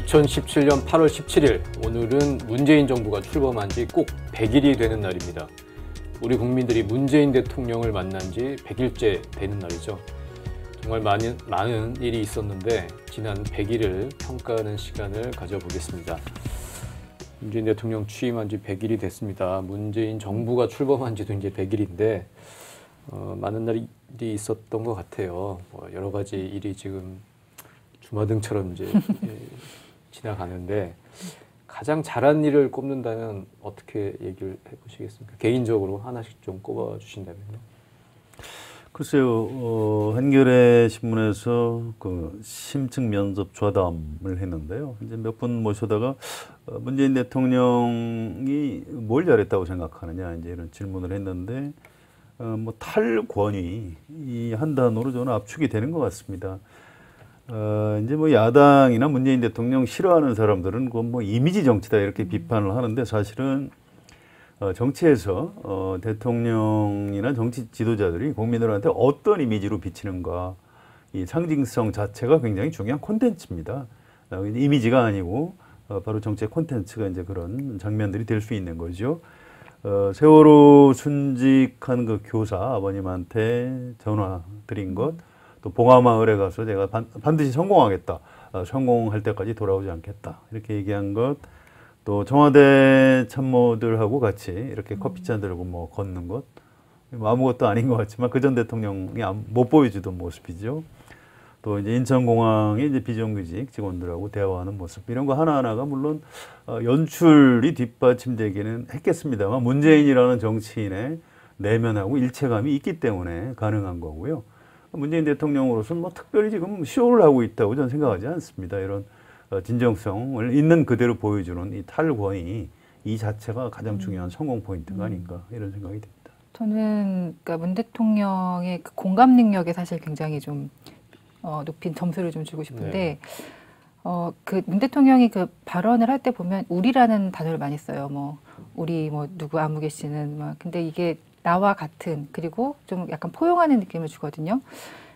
2017년 8월 17일, 오늘은 문재인 정부가 출범한 지 꼭 100일이 되는 날입니다. 우리 국민들이 문재인 대통령을 만난 지 100일째 되는 날이죠. 정말 많은 일이 있었는데 지난 100일을 평가하는 시간을 가져보겠습니다. 문재인 대통령 취임한 지 100일이 됐습니다. 문재인 정부가 출범한 지도 이제 100일인데 많은 날이 있었던 것 같아요. 여러 가지 일이 지금 주마등처럼 이제 지나가는데 가장 잘한 일을 꼽는다면 어떻게 얘기를 해보시겠습니까? 개인적으로 하나씩 좀 꼽아주신다면요. 글쎄요, 한겨레 신문에서 그 심층 면접 좌담을 했는데요. 이제 몇 분 모셔다가 문재인 대통령이 뭘 잘했다고 생각하느냐 이제 이런 질문을 했는데 뭐 탈권위 이 한 단어로 저는 압축이 되는 것 같습니다. 이제 뭐 야당이나 문재인 대통령 싫어하는 사람들은 그건 뭐 이미지 정치다 이렇게 비판을 하는데 사실은 정치에서 대통령이나 정치 지도자들이 국민들한테 어떤 이미지로 비치는가 이 상징성 자체가 굉장히 중요한 콘텐츠입니다. 이미지가 아니고 바로 정치의 콘텐츠가 이제 그런 장면들이 될 수 있는 거죠. 세월호 순직한 그 교사 아버님한테 전화 드린 것, 또 봉하마을에 가서 제가 반드시 성공하겠다, 성공할 때까지 돌아오지 않겠다 이렇게 얘기한 것, 또 청와대 참모들하고 같이 이렇게 커피잔 들고 뭐 걷는 것, 뭐 아무것도 아닌 것 같지만 그 전 대통령이 못 보여주던 모습이죠. 또 이제 인천공항에 이제 비정규직 직원들하고 대화하는 모습, 이런 거 하나하나가 물론 연출이 뒷받침되기는 했겠습니다만 문재인이라는 정치인의 내면하고 일체감이 있기 때문에 가능한 거고요. 문재인 대통령으로서는 뭐 특별히 지금 쇼를 하고 있다고 저는 생각하지 않습니다. 이런 진정성을 있는 그대로 보여주는 이 탈권위 이 자체가 가장 중요한 성공 포인트가 아닌가 이런 생각이 듭니다. 저는 그러니까 문 대통령의 그 공감 능력에 사실 굉장히 좀 높인 점수를 좀 주고 싶은데 그 문 대통령이 그 발언을 할 때 보면 우리라는 단어를 많이 써요. 뭐 우리 뭐 누구 아무개 씨는 막 근데 이게 나와 같은 그리고 좀 약간 포용하는 느낌을 주거든요.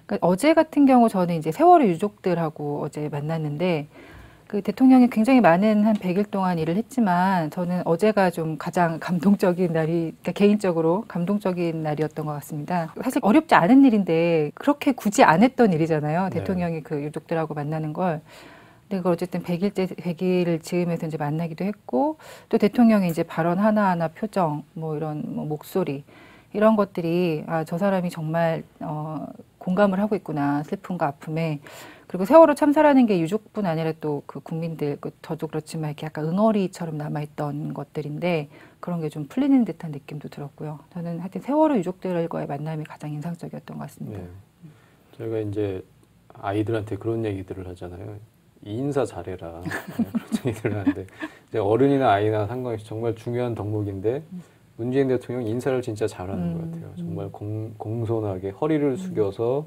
그러니까 어제 같은 경우 저는 이제 세월호 유족들하고 어제 만났는데 그 대통령이 굉장히 많은 한 100일 동안 일을 했지만 저는 어제가 좀 가장 감동적인 날이 그러니까 개인적으로 감동적인 날이었던 것 같습니다. 사실 어렵지 않은 일인데 그렇게 굳이 안 했던 일이잖아요. 네. 대통령이 그 유족들하고 만나는 걸. 근데 그걸 어쨌든 100일을 즈음해서 이제 만나기도 했고 또 대통령의 이제 발언 하나하나 표정 뭐 이런 뭐 목소리 이런 것들이 아, 저 사람이 정말 공감을 하고 있구나 슬픔과 아픔에 그리고 세월호 참사라는 게 유족뿐 아니라 또 그 국민들 저도 그렇지만 이렇게 약간 응어리처럼 남아있던 것들인데 그런 게 좀 풀리는 듯한 느낌도 들었고요. 저는 하여튼 세월호 유족들과의 만남이 가장 인상적이었던 것 같습니다. 네. 저희가 이제 아이들한테 그런 얘기들을 하잖아요. 인사 잘해라. 그런 얘기를 하는데 이제 어른이나 아이나 상관없이 정말 중요한 덕목인데 문재인 대통령 인사를 진짜 잘하는 것 같아요. 정말 공손하게 허리를 숙여서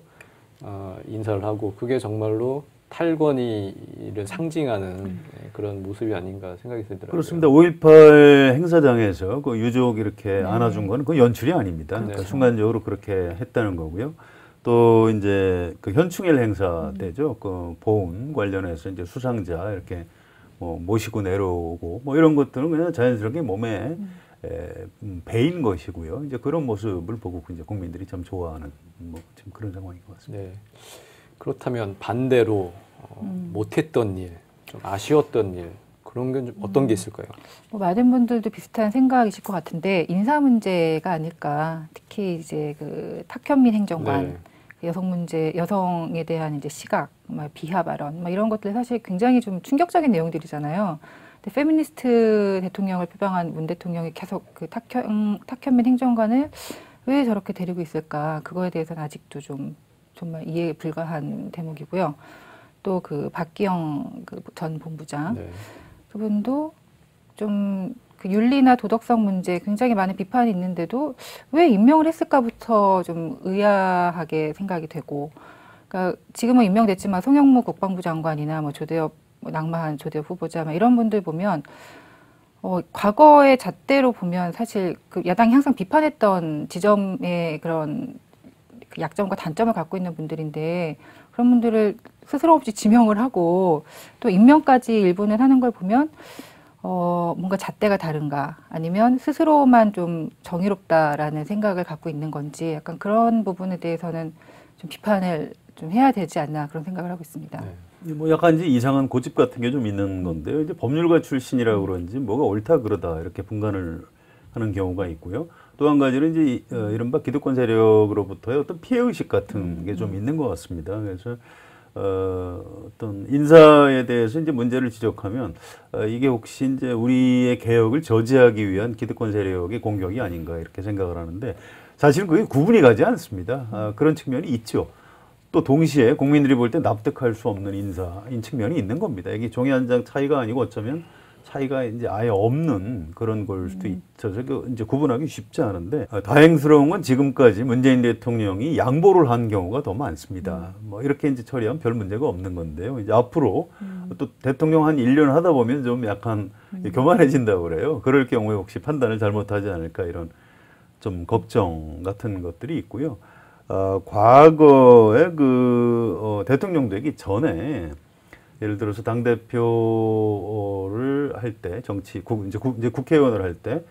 인사를 하고 그게 정말로 탈권위를 상징하는 그런 모습이 아닌가 생각이 들더라고요. 그렇습니다. 5.18 행사장에서 그 유족 이렇게 안아준 건 그 연출이 아닙니다. 네. 그러니까 순간적으로 그렇게 했다는 거고요. 또 이제 그 현충일 행사 때죠. 그 보훈 관련해서 이제 수상자 이렇게 뭐 모시고 내려오고 뭐 이런 것들은 그냥 자연스럽게 몸에 배인 것이고요. 이제 그런 모습을 보고 이제 국민들이 참 좋아하는 뭐 지금 그런 상황인 것 같습니다. 네. 그렇다면 반대로 못했던 일, 좀 아쉬웠던 일 그런 게 좀 어떤 게 있을까요? 뭐 많은 분들도 비슷한 생각이실 것 같은데 인사 문제가 아닐까. 특히 이제 그 탁현민 행정관 네. 여성 문제, 여성에 대한 이제 시각, 비하 발언, 이런 것들이 사실 굉장히 좀 충격적인 내용들이잖아요. 근데 페미니스트 대통령을 표방한 문 대통령이 계속 그 탁현민 행정관을 왜 저렇게 데리고 있을까? 그거에 대해서는 아직도 좀 정말 이해 불가한 대목이고요. 또 그 박기영 그 전 본부장 네. 그분도 좀 그 윤리나 도덕성 문제 굉장히 많은 비판이 있는데도 왜 임명을 했을까부터 좀 의아하게 생각이 되고, 그러니까 지금은 임명됐지만 송영무 국방부 장관이나 뭐 조대엽 낙마한 조대엽 후보자 이런 분들 보면 과거의 잣대로 보면 사실 그 야당이 항상 비판했던 지점의 그런 그 약점과 단점을 갖고 있는 분들인데 그런 분들을 스스럼 없이 지명을 하고 또 임명까지 일부는 하는 걸 보면 뭔가 잣대가 다른가 아니면 스스로만 좀 정의롭다라는 생각을 갖고 있는 건지 약간 그런 부분에 대해서는 좀 비판을 좀 해야 되지 않나 그런 생각을 하고 있습니다. 네. 뭐 약간 이제 이상한 고집 같은 게 좀 있는 건데요. 이제 법률가 출신이라고 그런지 뭐가 옳다 그러다 이렇게 분간을 하는 경우가 있고요. 또 한 가지는 이제 이른바 기득권 세력으로부터의 어떤 피해의식 같은 게 좀 있는 것 같습니다. 그래서 어떤 인사에 대해서 이제 문제를 지적하면 이게 혹시 이제 우리의 개혁을 저지하기 위한 기득권 세력의 공격이 아닌가 이렇게 생각을 하는데 사실은 그게 구분이 가지 않습니다. 그런 측면이 있죠. 또 동시에 국민들이 볼 때 납득할 수 없는 인사인 측면이 있는 겁니다. 이게 종이 한 장 차이가 아니고 어쩌면 차이가 이제 아예 없는 그런 걸 수도 있죠. 이제 구분하기 쉽지 않은데 다행스러운 건 지금까지 문재인 대통령이 양보를 한 경우가 더 많습니다. 뭐 이렇게 이제 처리하면 별 문제가 없는 건데요. 이제 앞으로 또 대통령 한 1년 하다 보면 좀 약간 교만해진다고 그래요. 그럴 경우에 혹시 판단을 잘못하지 않을까 이런 좀 걱정 같은 것들이 있고요. 과거에 대통령 되기 전에 예를 들어서 당대표를 할 때 이제 국회의원을 할 때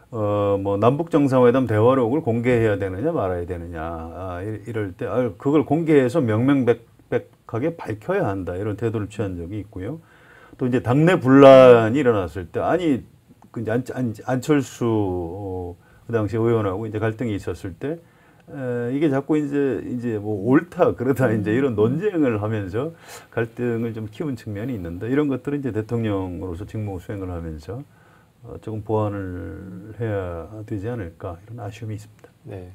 뭐 남북 정상회담 대화록을 공개해야 되느냐 말아야 되느냐 이럴 때 그걸 공개해서 명명백백하게 밝혀야 한다 이런 태도를 취한 적이 있고요. 또 이제 당내 분란이 일어났을 때 안철수 그 당시 의원하고 이제 갈등이 있었을 때 이게 자꾸 이제 뭐 옳다 그러다 이제 이런 논쟁을 하면서 갈등을 좀 키운 측면이 있는데 이런 것들은 이제 대통령으로서 직무 수행을 하면서 조금 보완을 해야 되지 않을까 이런 아쉬움이 있습니다. 네.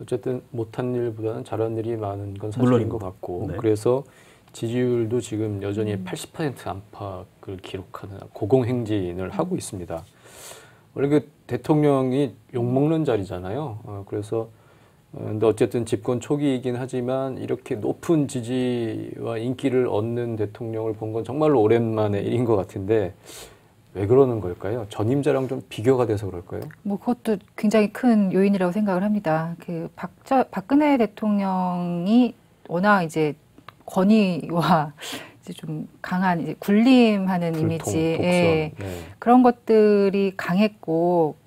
어쨌든 못한 일보다는 잘한 일이 많은 건 사실인 물론입니다. 것 같고 네. 그래서 지지율도 지금 여전히 80% 안팎을 기록하는 고공행진을 하고 있습니다. 원래 그 대통령이 욕먹는 자리잖아요. 그래서 근데 어쨌든 집권 초기이긴 하지만 이렇게 높은 지지와 인기를 얻는 대통령을 본 건 정말로 오랜만의 일인 것 같은데 왜 그러는 걸까요? 전임자랑 좀 비교가 돼서 그럴까요? 뭐 그것도 굉장히 큰 요인이라고 생각을 합니다. 그 박근혜 대통령이 워낙 이제 권위와 이제 좀 강한 이제 군림하는 불통, 이미지, 독선. 예, 네. 그런 것들이 강했고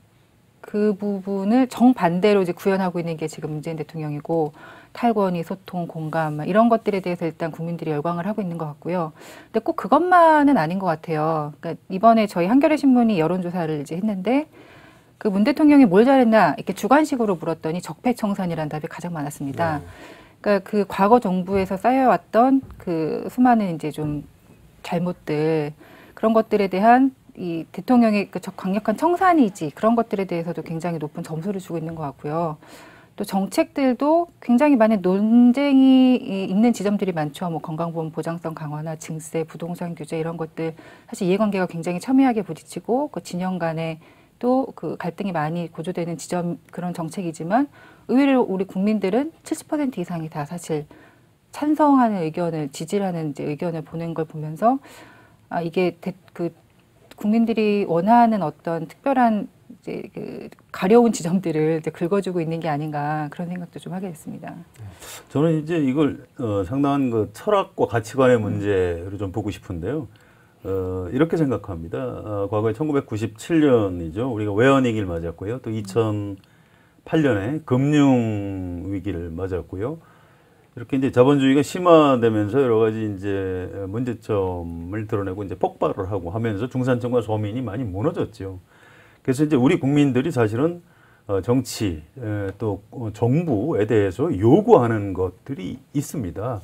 그 부분을 정반대로 이제 구현하고 있는 게 지금 문재인 대통령이고 탈권위, 소통, 공감 이런 것들에 대해서 일단 국민들이 열광을 하고 있는 것 같고요. 근데 꼭 그것만은 아닌 것 같아요. 그러니까 이번에 저희 한겨레 신문이 여론조사를 이제 했는데 그 문 대통령이 뭘 잘했나 이렇게 주관식으로 물었더니 적폐청산이라는 답이 가장 많았습니다. 네. 그러니까 그 과거 정부에서 쌓여왔던 그 수많은 이제 좀 잘못들 그런 것들에 대한 이 대통령의 그 강력한 청산이지 그런 것들에 대해서도 굉장히 높은 점수를 주고 있는 것 같고요. 또 정책들도 굉장히 많은 논쟁이 있는 지점들이 많죠. 뭐 건강보험 보장성 강화나 증세, 부동산 규제 이런 것들 사실 이해관계가 굉장히 첨예하게 부딪히고 그 진영 간에 또 그 갈등이 많이 고조되는 지점 그런 정책이지만 의외로 우리 국민들은 70% 이상이 다 사실 찬성하는 의견을 지지하는 이제 의견을 보낸 걸 보면서 이게 국민들이 원하는 어떤 특별한 이제 그 가려운 지점들을 이제 긁어주고 있는 게 아닌가 그런 생각도 좀 하게 됐습니다. 저는 이제 이걸 상당한 그 철학과 가치관의 문제로 좀 보고 싶은데요. 이렇게 생각합니다. 과거에 1997년이죠. 우리가 외환위기를 맞았고요. 또 2008년에 금융위기를 맞았고요. 이렇게 이제 자본주의가 심화되면서 여러 가지 이제 문제점을 드러내고 이제 폭발을 하고 하면서 중산층과 서민이 많이 무너졌죠. 그래서 이제 우리 국민들이 사실은 정치 또 정부에 대해서 요구하는 것들이 있습니다.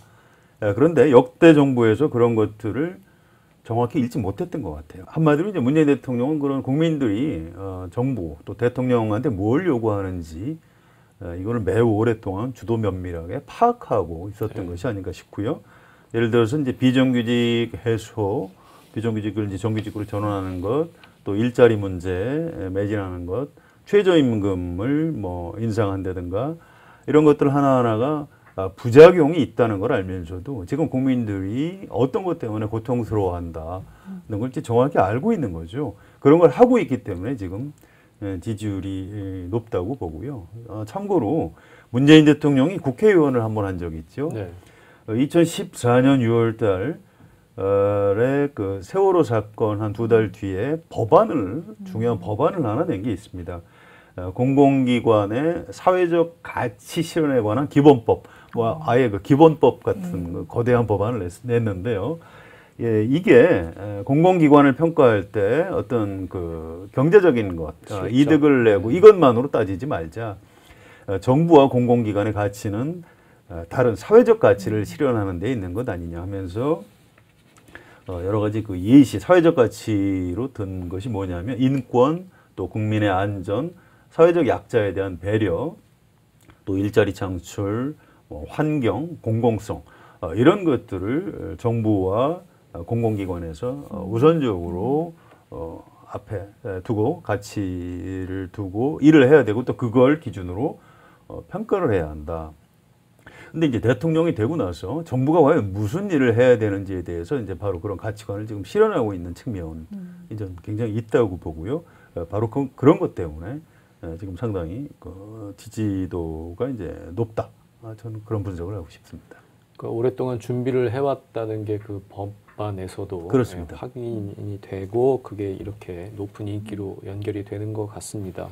그런데 역대 정부에서 그런 것들을 정확히 읽지 못했던 것 같아요. 한마디로 이제 문재인 대통령은 그런 국민들이 정부 또 대통령한테 뭘 요구하는지 이거를 매우 오랫동안 주도 면밀하게 파악하고 있었던 것이 아닌가 싶고요. 예를 들어서 이제 비정규직 해소, 비정규직을 이제 정규직으로 전환하는 것, 또 일자리 문제 매진하는 것, 최저임금을 뭐 인상한다든가 이런 것들 하나하나가 부작용이 있다는 걸 알면서도 지금 국민들이 어떤 것 때문에 고통스러워한다는 걸 정확히 알고 있는 거죠. 그런 걸 하고 있기 때문에 지금 지지율이 높다고 보고요. 참고로 문재인 대통령이 국회의원을 한 번 한 적이 있죠. 네. 2014년 6월 달에 그 세월호 사건 한 2달 뒤에 중요한 법안을 하나 낸 게 있습니다. 공공기관의 사회적 가치 실현에 관한 기본법, 뭐 아예 그 기본법 같은 그 거대한 법안을 냈는데요. 예, 이게 공공기관을 평가할 때 어떤 그 경제적인 것, 이득을 내고 이것만으로 따지지 말자. 정부와 공공기관의 가치는 다른 사회적 가치를 실현하는 데 있는 것 아니냐 하면서 여러 가지 그 예시, 사회적 가치로 든 것이 뭐냐면 인권, 또 국민의 안전, 사회적 약자에 대한 배려, 또 일자리 창출, 환경, 공공성 이런 것들을 정부와 공공기관에서 우선적으로 앞에 두고 가치를 두고 일을 해야 되고 또 그걸 기준으로 평가를 해야 한다. 근데 이제 대통령이 되고 나서 정부가 과연 무슨 일을 해야 되는지에 대해서 이제 바로 그런 가치관을 지금 실현하고 있는 측면이 좀 굉장히 있다고 보고요. 바로 그런 것 때문에 지금 상당히 그 지지도가 이제 높다. 저는 그런 분석을 하고 싶습니다. 그러니까 오랫동안 준비를 해왔다는 게 그 법안에서도 그렇습니다. 확인이 되고 그게 이렇게 높은 인기로 연결이 되는 것 같습니다.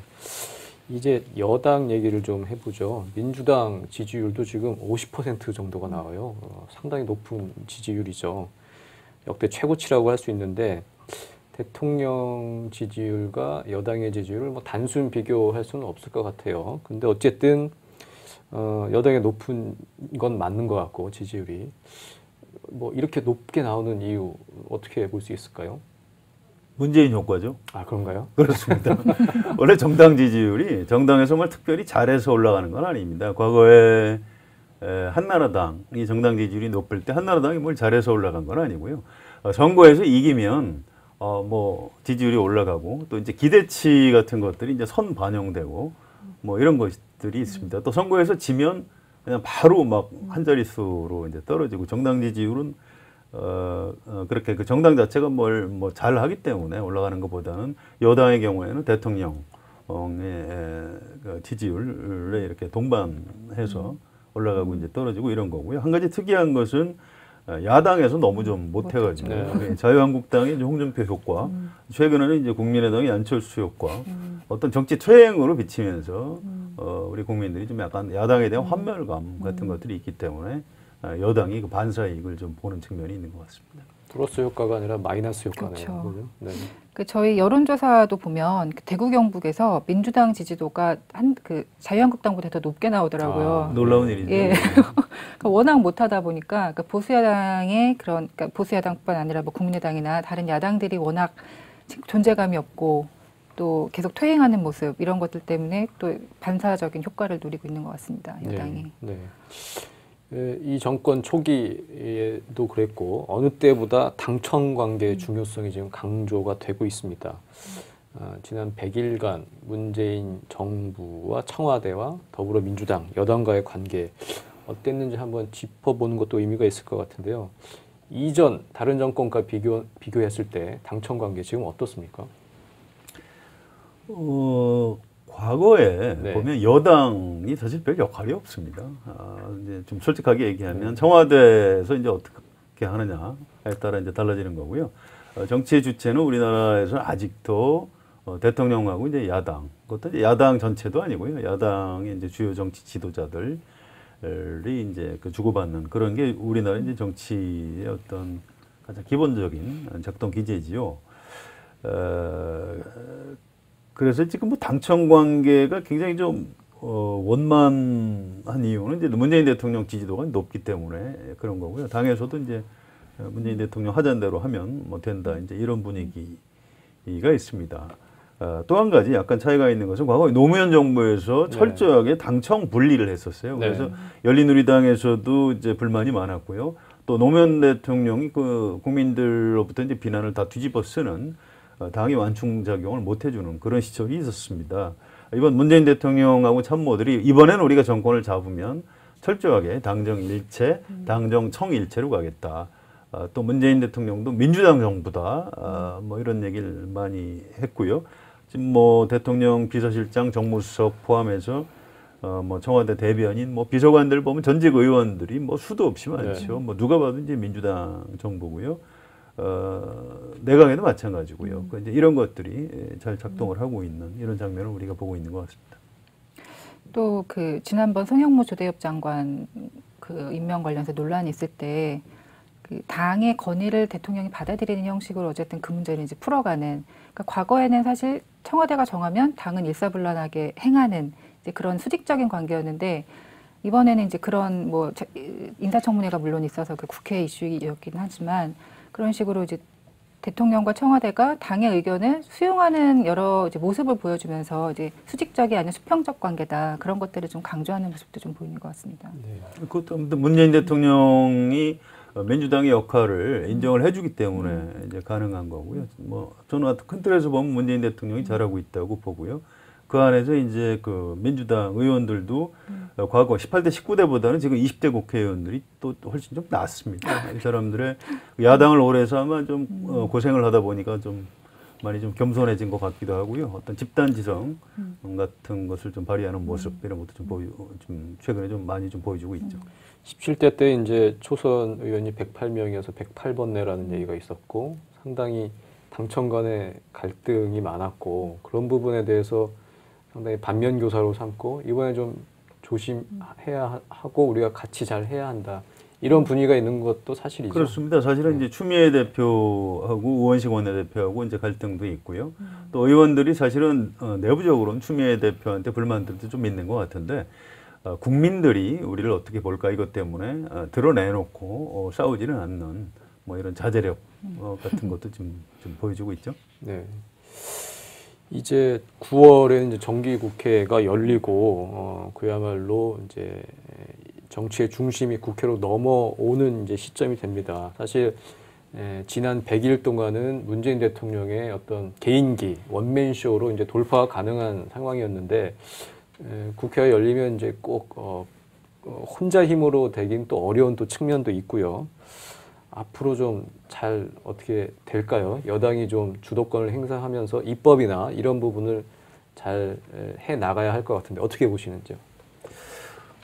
이제 여당 얘기를 좀 해보죠. 민주당 지지율도 지금 50% 정도가 나와요. 상당히 높은 지지율이죠. 역대 최고치라고 할 수 있는데 대통령 지지율과 여당의 지지율을 뭐 단순 비교할 수는 없을 것 같아요. 근데 어쨌든 여당이 높은 건 맞는 것 같고 지지율이 뭐 이렇게 높게 나오는 이유 어떻게 볼 수 있을까요? 문재인 효과죠. 아, 그런가요? 그렇습니다. 원래 정당 지지율이 정당에서 정말 특별히 잘해서 올라가는 건 아닙니다. 과거에 한나라당이 정당 지지율이 높을 때 한나라당이 뭘 잘해서 올라간 건 아니고요. 선거에서 이기면 뭐 지지율이 올라가고 또 이제 기대치 같은 것들이 이제 선 반영되고 뭐 이런 것들이 있습니다. 또 선거에서 지면 그냥 바로 막 한 자릿수로 이제 떨어지고 정당 지지율은 그렇게 그 정당 자체가 뭘 뭐 잘하기 때문에 올라가는 것보다는 여당의 경우에는 대통령의 그 지지율에 이렇게 동반해서 올라가고 이제 떨어지고 이런 거고요. 한 가지 특이한 것은 야당에서 너무 좀 못해가지고 네. 자유한국당의 이제 홍준표 효과, 최근에는 이제 국민의당의 안철수 효과, 어떤 정치 퇴행으로 비치면서 우리 국민들이 좀 약간 야당에 대한 환멸감 같은 것들이 있기 때문에 여당이 그 반사이익을 좀 보는 측면이 있는 것 같습니다. 플러스 효과가 아니라 마이너스 효과네요. 그렇죠. 그죠? 네. 그 저희 여론조사도 보면 그 대구 경북에서 민주당 지지도가 그 자유한국당보다 더 높게 나오더라고요. 놀라운 일이죠. 예. 그러니까 워낙 못하다 보니까 그러니까 보수야당의 그러니까 보수야당뿐 아니라 뭐 국민의당이나 다른 야당들이 워낙 존재감이 없고 또 계속 퇴행하는 모습 이런 것들 때문에 또 반사적인 효과를 누리고 있는 것 같습니다. 여당이. 네. 이 정권 초기에도 그랬고 어느 때보다 당청 관계의 중요성이 지금 강조가 되고 있습니다. 지난 100일간 문재인 정부와 청와대와 더불어민주당 여당과의 관계 어땠는지 한번 짚어보는 것도 의미가 있을 것 같은데요. 이전 다른 정권과 비교했을 때 당청 관계 지금 어떻습니까? 과거에 네. 보면 여당이 사실 별 역할이 없습니다. 이제 좀 솔직하게 얘기하면 청와대에서 이제 어떻게 하느냐에 따라 이제 달라지는 거고요. 정치의 주체는 우리나라에서는 아직도 대통령하고 이제 야당, 그것도 이제 야당 전체도 아니고요. 야당의 이제 주요 정치 지도자들이 이제 그 주고받는 그런 게 우리나라 이제 정치의 어떤 가장 기본적인 작동 기제지요. 그래서 지금 뭐 당청 관계가 굉장히 좀 원만한 이유는 이제 문재인 대통령 지지도가 높기 때문에 그런 거고요. 당에서도 이제 문재인 대통령 하자는 대로 하면 뭐 된다 이제 이런 분위기가 있습니다. 또 한 가지 약간 차이가 있는 것은 과거에 노무현 정부에서 철저하게 당청 분리를 했었어요. 그래서 열린우리당에서도 이제 불만이 많았고요. 또 노무현 대통령이 그 국민들로부터 이제 비난을 다 뒤집어 쓰는 당이 완충작용을 못 해주는 그런 시절이 있었습니다. 이번 문재인 대통령하고 참모들이 이번에는 우리가 정권을 잡으면 철저하게 당정 일체, 당정청 일체로 가겠다. 또 문재인 대통령도 민주당 정부다. 뭐 이런 얘기를 많이 했고요. 지금 뭐 대통령 비서실장, 정무수석 포함해서 뭐 청와대 대변인, 뭐 비서관들 보면 전직 의원들이 뭐 수도 없이 많죠. 뭐 누가 봐도 이제 민주당 정부고요. 내각에도 마찬가지고요. 이제 이런 것들이 잘 작동을 하고 있는 이런 장면을 우리가 보고 있는 것 같습니다. 또 그 지난번 송영무 조대엽 장관 그 임명 관련해서 논란이 있을 때 그 당의 건의를 대통령이 받아들이는 형식으로 어쨌든 그 문제를 이제 풀어가는. 그러니까 과거에는 사실 청와대가 정하면 당은 일사불란하게 행하는 이제 그런 수직적인 관계였는데 이번에는 이제 그런 뭐 인사청문회가 물론 있어서 그 국회 이슈였긴 하지만 그런 식으로 이제 대통령과 청와대가 당의 의견을 수용하는 여러 이제 모습을 보여주면서 이제 수직적이 아닌 수평적 관계다 그런 것들을 좀 강조하는 모습도 좀 보이는 것 같습니다. 네. 그것도 아무튼 문재인 대통령이 민주당의 역할을 인정을 해주기 때문에 이제 가능한 거고요. 뭐 저는 큰 틀에서 보면 문재인 대통령이 잘하고 있다고 보고요. 그 안에서 이제 그 민주당 의원들도 과거 18대, 19대보다는 지금 20대 국회의원들이 또 훨씬 좀 낫습니다. 이 사람들의 야당을 오래 해서 아마 좀 고생을 하다 보니까 좀 많이 좀 겸손해진 것 같기도 하고요. 어떤 집단 지성 같은 것을 좀 발휘하는 모습 이런 것도 좀 최근에 좀 많이 좀 보여주고 있죠. 17대 때 이제 초선 의원이 108명이어서 108번 내라는 얘기가 있었고 상당히 당청 간의 갈등이 많았고 그런 부분에 대해서 상당히 반면 교사로 삼고 이번에 좀 조심해야 하고 우리가 같이 잘 해야 한다. 이런 분위기가 있는 것도 사실이죠. 그렇습니다. 사실은 이제 추미애 대표하고 우원식 원내대표하고 이제 갈등도 있고요. 또 의원들이 사실은 내부적으로는 추미애 대표한테 불만들도 좀 있는 것 같은데 국민들이 우리를 어떻게 볼까 이것 때문에 드러내놓고 싸우지는 않는 뭐 이런 자제력 같은 것도 좀 보여주고 있죠. 네. 이제 9월에 이제 정기국회가 열리고 그야말로 이제 정치의 중심이 국회로 넘어오는 이제 시점이 됩니다. 사실 지난 100일 동안은 문재인 대통령의 어떤 개인기 원맨쇼로 이제 돌파가 가능한 상황이었는데 국회가 열리면 이제 꼭 혼자 힘으로 되긴 또 어려운 또 측면도 있고요. 앞으로 좀 잘 어떻게 될까요? 여당이 좀 주도권을 행사하면서 입법이나 이런 부분을 잘 해 나가야 할 것 같은데 어떻게 보시는지요?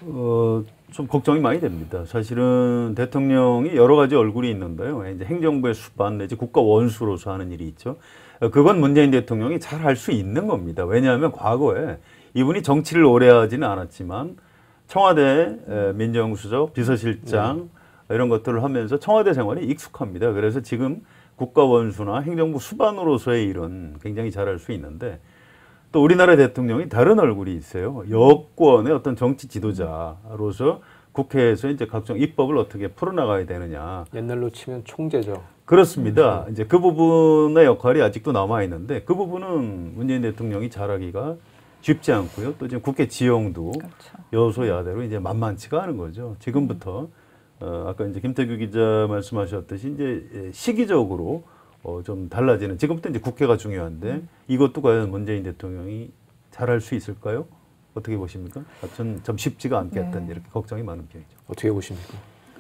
좀 걱정이 많이 됩니다. 사실은 대통령이 여러 가지 얼굴이 있는데요. 이제 행정부의 수반 내지 국가 원수로서 하는 일이 있죠. 그건 문재인 대통령이 잘 할 수 있는 겁니다. 왜냐하면 과거에 이분이 정치를 오래 하지는 않았지만 청와대 민정수석, 비서실장 이런 것들을 하면서 청와대 생활이 익숙합니다. 그래서 지금 국가원수나 행정부 수반으로서의 일은 굉장히 잘할 수 있는데 또 우리나라 대통령이 다른 얼굴이 있어요. 여권의 어떤 정치 지도자로서 국회에서 이제 각종 입법을 어떻게 풀어나가야 되느냐. 옛날로 치면 총재죠. 그렇습니다. 이제 그 부분의 역할이 아직도 남아 있는데 그 부분은 문재인 대통령이 잘하기가 쉽지 않고요. 또 지금 국회 지형도 그렇죠. 여소야대로 이제 만만치가 않은 거죠. 지금부터 아까 이제 김태규 기자 말씀하셨듯이 이제 시기적으로 좀 달라지는 지금부터 이제 국회가 중요한데 이것도 과연 문재인 대통령이 잘할 수 있을까요? 어떻게 보십니까? 전 좀 쉽지가 않겠다 이렇게 걱정이 많은 편이죠. 어떻게 보십니까?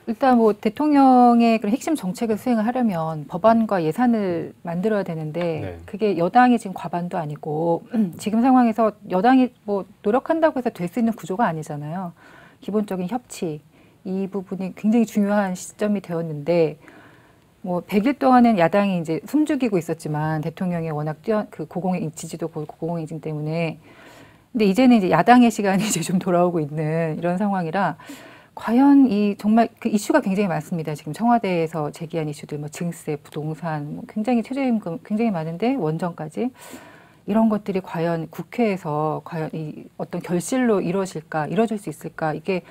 일단 뭐 대통령의 그런 핵심 정책을 수행을 하려면 법안과 예산을 만들어야 되는데 그게 여당이 지금 과반도 아니고 지금 상황에서 여당이 뭐 노력한다고 해서 될 수 있는 구조가 아니잖아요. 기본적인 협치 이 부분이 굉장히 중요한 시점이 되었는데 뭐 100일 동안은 야당이 이제 숨죽이고 있었지만 대통령의 워낙 그 고공의 지지도 고공행진 때문에 근데 이제는 이제 야당의 시간이 이제 좀 돌아오고 있는 이런 상황이라 과연 이 정말 그 이슈가 굉장히 많습니다. 지금 청와대에서 제기한 이슈들 뭐 증세, 부동산 뭐 굉장히 최저임금 굉장히 많은데 원전까지 이런 것들이 과연 국회에서 과연 이 어떤 결실로 이루어질까, 이루어질 수 있을까 이게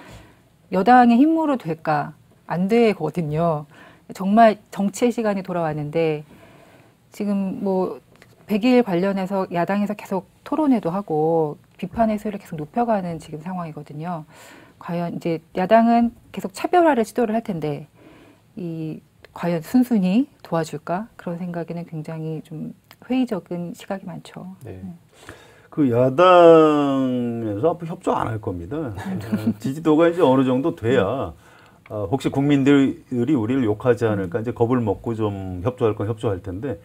여당의 힘으로 될까 안 되거든요. 정말 정치의 시간이 돌아왔는데 지금 뭐 100일 관련해서 야당에서 계속 토론회도 하고 비판의 소리를 계속 높여가는 지금 상황이거든요. 과연 이제 야당은 계속 차별화를 시도를 할 텐데 이 과연 순순히 도와줄까 그런 생각에는 굉장히 좀 회의적인 시각이 많죠. 네. 그 야당에서 앞으로 협조 안 할 겁니다. 지지도가 이제 어느 정도 돼야 혹시 국민들이 우리를 욕하지 않을까 이제 겁을 먹고 좀 협조할 건 협조할 텐데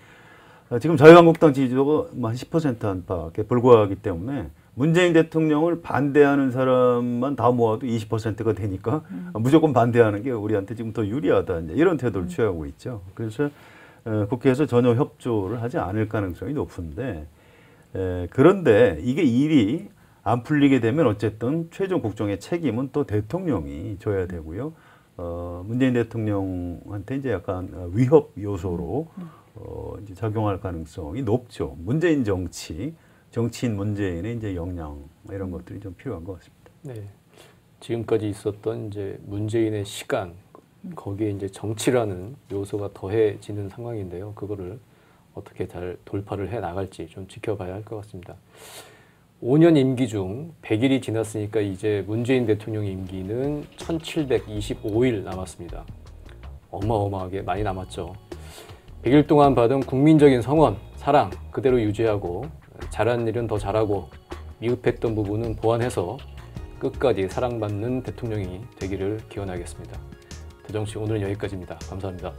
지금 자유한국당 지지도가 한 10% 안팎에 불과하기 때문에 문재인 대통령을 반대하는 사람만 다 모아도 20%가 되니까 무조건 반대하는 게 우리한테 지금 더 유리하다. 이제 이런 태도를 취하고 있죠. 그래서 국회에서 전혀 협조를 하지 않을 가능성이 높은데 그런데 이게 일이 안 풀리게 되면 어쨌든 최종 국정의 책임은 또 대통령이 져야 되고요. 문재인 대통령한테 이제 약간 위협 요소로 이제 작용할 가능성이 높죠. 문재인 정치인 문재인의 이제 역량 이런 것들이 좀 필요한 것 같습니다. 네. 지금까지 있었던 이제 문재인의 시간 거기에 이제 정치라는 요소가 더해지는 상황인데요. 그거를 어떻게 잘 돌파를 해 나갈지 좀 지켜봐야 할 것 같습니다. 5년 임기 중 100일이 지났으니까 이제 문재인 대통령 임기는 1725일 남았습니다. 어마어마하게 많이 남았죠. 100일 동안 받은 국민적인 성원, 사랑 그대로 유지하고 잘한 일은 더 잘하고 미흡했던 부분은 보완해서 끝까지 사랑받는 대통령이 되기를 기원하겠습니다. 대정치 오늘은 여기까지입니다. 감사합니다.